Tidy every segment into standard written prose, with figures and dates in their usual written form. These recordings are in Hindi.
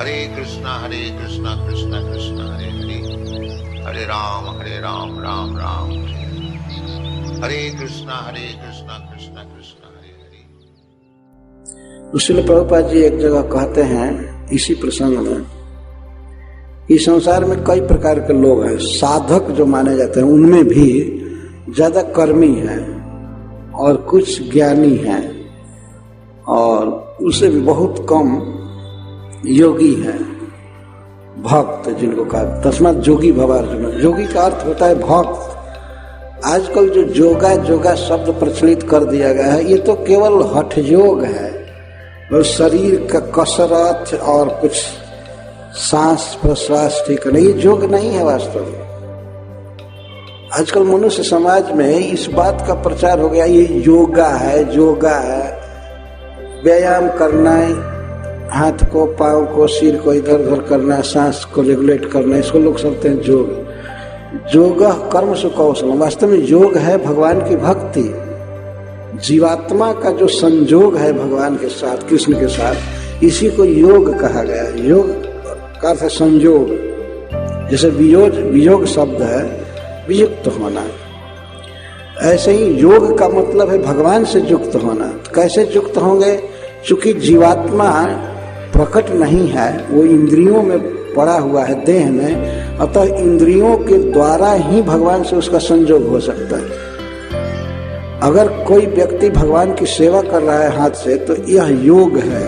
हरे कृष्णा कृष्णा कृष्णा हरे हरे, हरे राम राम राम हरे कृष्णा कृष्णा कृष्णा हरे हरे। श्रील प्रभुपाद जी एक जगह कहते हैं इसी प्रसंग में, इस संसार में कई प्रकार के लोग हैं। साधक जो माने जाते हैं उनमें भी ज्यादा कर्मी हैं और कुछ ज्ञानी हैं, और उससे भी बहुत कम योगी हैं, भक्त जिनको कहा। तस्मात् जोगी भवार्जुन। जोगी का अर्थ होता है भक्त। आजकल जो जोगा शब्द प्रचलित कर दिया गया है, ये तो केवल हठ योग है, और शरीर का कसरत और कुछ सांस प्रश्वास ठीक करना, ये योग नहीं है वास्तव में। आजकल मनुष्य समाज में इस बात का प्रचार हो गया, ये योगा है, व्यायाम करना है, हाथ को, पाँव को, सिर को इधर उधर करना, सांस को रेगुलेट करना, इसको लोग समझते हैं योग। योग कर्म सु कौशल, वास्तव में योग है भगवान की भक्ति। जीवात्मा का जो संयोग है भगवान के साथ, कृष्ण के साथ, इसी को योग कहा गया है। योग का अर्थ है संयोग। जैसे वियोग शब्द है वियुक्त होना, ऐसे ही योग का मतलब है भगवान से युक्त होना। कैसे युक्त होंगे? चूंकि जीवात्मा प्रकट नहीं है, वो इंद्रियों में पड़ा हुआ है, देह में, अतः इंद्रियों के द्वारा ही भगवान से उसका संयोग हो सकता है। अगर कोई व्यक्ति भगवान की सेवा कर रहा है हाथ से, तो यह योग है,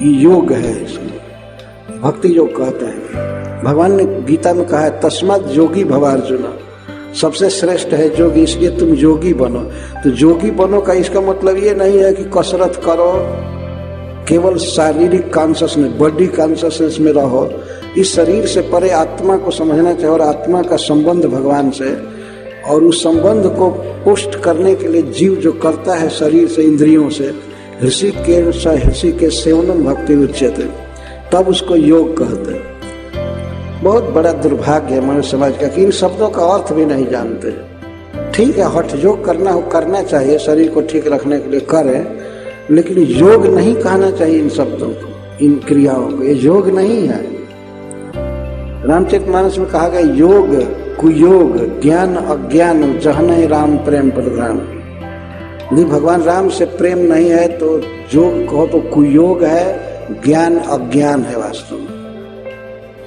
योग है। इसको भक्ति योग कहते हैं। भगवान ने गीता में कहा है तस्मात् योगी भवार्जुन, सबसे श्रेष्ठ है योगी, इसलिए तुम योगी बनो। तो योगी बनो का इसका मतलब ये नहीं है कि कसरत करो, केवल शारीरिक कॉन्शसनेस, बॉडी कॉन्शसनेस में रहो। इस शरीर से परे आत्मा को समझना चाहिए, और आत्मा का संबंध भगवान से, और उस संबंध को पुष्ट करने के लिए जीव जो करता है शरीर से, इंद्रियों से, ऋषिकेश सेवनम भक्ति उच्यते, तब उसको योग कहते हैं। बहुत बड़ा दुर्भाग्य है मनुष्य समाज का कि इन शब्दों का अर्थ भी नहीं जानते। ठीक है, हठ योग करना चाहिए, शरीर को ठीक रखने के लिए करें, लेकिन योग नहीं कहना चाहिए इन शब्दों को, इन क्रियाओं को। ये योग नहीं है। रामचरितमानस में कहा गया योग कुयोग ज्ञान अज्ञान जहने राम प्रेम प्रधान। यदि भगवान राम से प्रेम नहीं है तो योग कहो तो कुयोग है, ज्ञान अज्ञान है। वास्तव में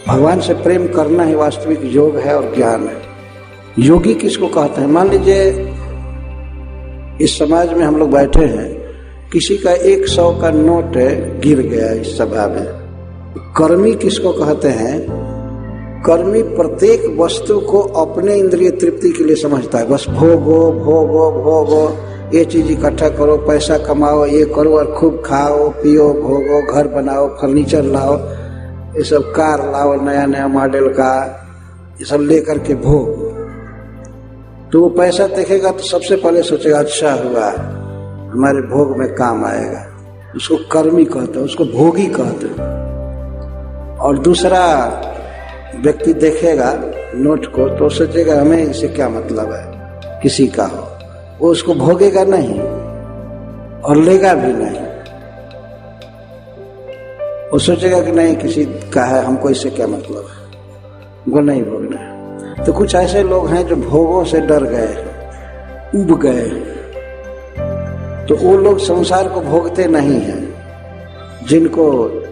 भगवान से प्रेम करना ही वास्तविक योग है और ज्ञान है। योगी किसको कहते हैं? मान लीजिए इस समाज में हम लोग बैठे हैं, किसी का 100 का नोट गिर गया इस सभा में। कर्मी किसको कहते हैं? कर्मी प्रत्येक वस्तु को अपने इंद्रिय तृप्ति के लिए समझता है। बस भोगो, ये चीज इकट्ठा करो, पैसा कमाओ, ये करो, और खूब खाओ पियो, भोगो, घर बनाओ, फर्नीचर लाओ, ये सब कार लाओ नया मॉडल का, ये सब लेकर के भोग। तो वो पैसा देखेगा तो सबसे पहले सोचेगा अच्छा हुआ, हमारे भोग में काम आएगा। उसको कर्मी कहते हैं, उसको भोगी कहते हैं। और दूसरा व्यक्ति देखेगा नोट को तो सोचेगा हमें इससे क्या मतलब है, किसी का हो, वो उसको भोगेगा नहीं और लेगा भी नहीं। वो सोचेगा कि नहीं किसी का है, हमको इससे क्या मतलब है, वो नहीं भोगना है। तो कुछ ऐसे लोग हैं जो भोगों से डर गए, उब गए, तो वो लोग संसार को भोगते नहीं हैं। जिनको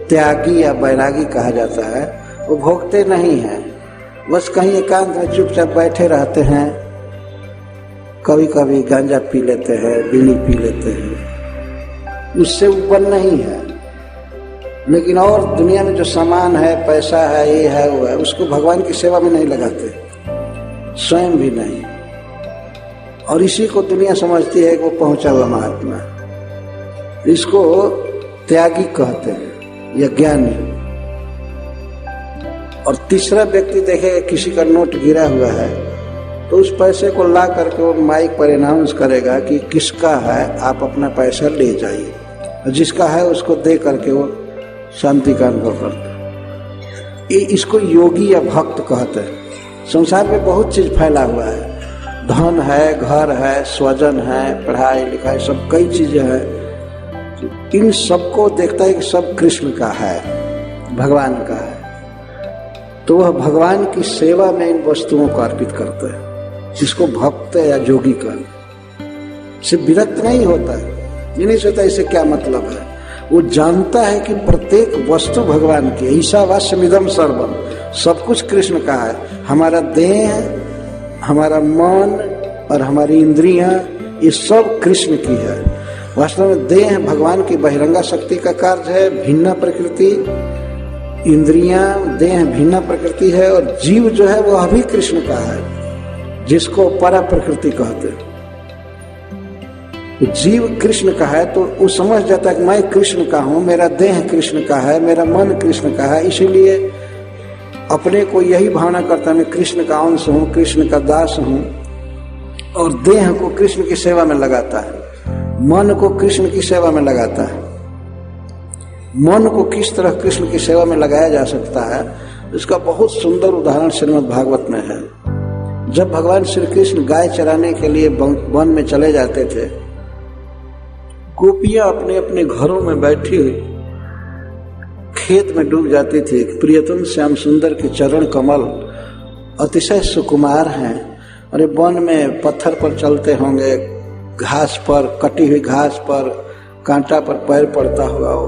त्यागी या बैरागी कहा जाता है, वो भोगते नहीं हैं, बस कहीं एकांत में चुपचाप बैठे रहते हैं। कभी कभी गांजा पी लेते हैं, बीड़ी पी लेते हैं, उससे ऊपर नहीं है। लेकिन और दुनिया में जो सामान है, पैसा है, ये है वो है, उसको भगवान की सेवा में नहीं लगाते, स्वयं भी नहीं। और इसी को दुनिया समझती है कि वो पहुंचा हुआ महात्मा। इसको त्यागी कहते हैं या ज्ञानी। और तीसरा व्यक्ति देखेगा किसी का नोट गिरा हुआ है तो उस पैसे को ला करके वो माइक पर अनाउंस करेगा कि किसका है, आप अपना पैसा ले जाइए, और जिसका है उसको दे करके वो शांति का अनुभव करता है। इसको योगी या भक्त कहते हैं। संसार में बहुत चीज फैला हुआ है, धन है, घर है, स्वजन है, पढ़ाई लिखाई, सब कई चीजें हैं। इन सबको देखता है कि सब कृष्ण का है। भगवान का है, तो वह भगवान की सेवा में इन वस्तुओं को अर्पित करता है, जिसको भक्त या जोगी कहते। सिर्फ विरक्त नहीं होता है, ये नहीं सोचता इससे क्या मतलब है, वो जानता है कि प्रत्येक वस्तु भगवान की, ईशावास्यमिदं सर्वम, सब कुछ कृष्ण का है। हमारा देह, हमारा मन और हमारी इंद्रियां, ये सब कृष्ण की है। वास्तव में देह भगवान की बहिरंगा शक्ति का कार्य है, भिन्न प्रकृति, इंद्रियां, देह भिन्न प्रकृति है, और जीव जो है वह भी कृष्ण का है, जिसको परा प्रकृति कहते हैं। जीव कृष्ण का है तो वो समझ जाता है कि मैं कृष्ण का हूं, मेरा देह कृष्ण का है, मेरा मन कृष्ण का है, इसीलिए अपने को यही भावना करता है मैं कृष्ण का अंश हूं, कृष्ण का दास हूं, और देह को कृष्ण की सेवा में लगाता है, मन को कृष्ण की सेवा में लगाता है। मन को किस तरह कृष्ण की सेवा में लगाया जा सकता है, इसका बहुत सुंदर उदाहरण श्रीमद् भागवत में है। जब भगवान श्री कृष्ण गाय चराने के लिए वन में चले जाते थे, गोपियां अपने अपने घरों में बैठी हुई खेत में डूब जाती थी। प्रियतम श्याम सुंदर के चरण कमल अतिशय सुकुमार हैं, और वन में पत्थर पर चलते होंगे, घास पर, कटी हुई घास पर, कांटा पर पैर पड़ता हुआ हो,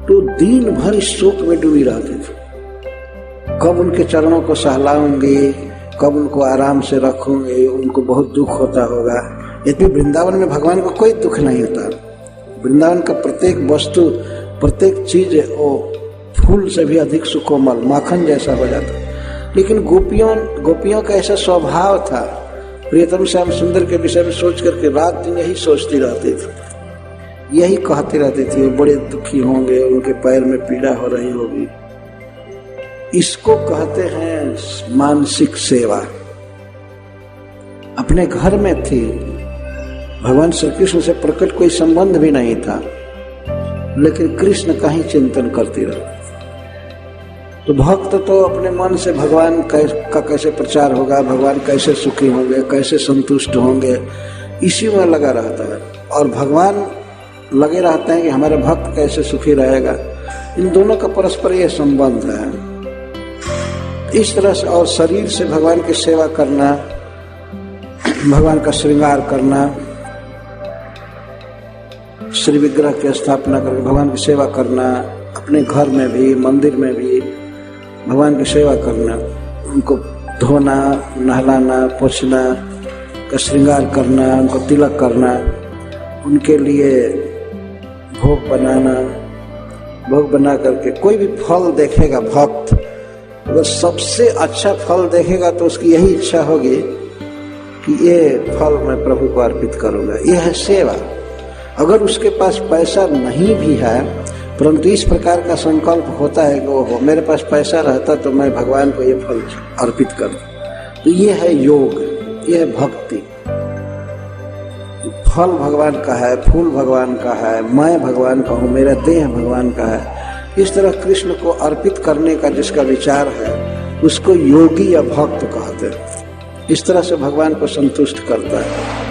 तो दिन भर इस शोक में डूबी रहती थी। कब उनके चरणों को सहलाऊंगी, कब उनको आराम से रखूंगी, उनको बहुत दुख होता होगा। यद्यपि वृंदावन में भगवान को कोई दुख नहीं होता, वृंदावन का प्रत्येक वस्तु, प्रत्येक चीज वो फूल से भी अधिक सुकोमल, माखन जैसा हो जाता। लेकिन गोपियों का ऐसा स्वभाव था, प्रियतम श्याम सुंदर के विषय में सोच करके रात दिन यही सोचती रहती थी, यही कहती रहती थी, वो बड़े दुखी होंगे, उनके पैर में पीड़ा हो रही होगी। इसको कहते हैं मानसिक सेवा। अपने घर में थी, भगवान श्री कृष्ण से प्रकट कोई संबंध भी नहीं था, लेकिन कृष्ण का ही चिंतन करती रहती। तो भक्त तो अपने मन से भगवान का कैसे प्रचार होगा, भगवान कैसे सुखी होंगे, कैसे संतुष्ट होंगे, इसी में लगा रहता है, और भगवान लगे रहते हैं कि हमारा भक्त कैसे सुखी रहेगा। इन दोनों का परस्पर यह संबंध है। इस तरह से, और शरीर से भगवान की सेवा करना, भगवान का श्रृंगार करना, श्री विग्रह की स्थापना करके भगवान की सेवा करना, अपने घर में भी, मंदिर में भी भगवान की सेवा करना, उनको धोना, नहलाना, पोछना, का श्रृंगार करना, उनको तिलक करना, उनके लिए भोग बनाना, भोग बना करके कोई भी फल देखेगा भक्त, अगर सबसे अच्छा फल देखेगा तो उसकी यही इच्छा होगी कि ये फल मैं प्रभु को अर्पित करूंगा। यह है सेवा। अगर उसके पास पैसा नहीं भी है, परंतु इस प्रकार का संकल्प होता है कि वो मेरे पास पैसा रहता तो मैं भगवान को ये फल अर्पित कर दूं, तो ये है योग, ये है भक्ति। फल भगवान का है, फूल भगवान का है, मैं भगवान का हूँ, मेरा देह भगवान का है। इस तरह कृष्ण को अर्पित करने का जिसका विचार है, उसको योगी या भक्त कहते हैं। इस तरह से भगवान को संतुष्ट करता है।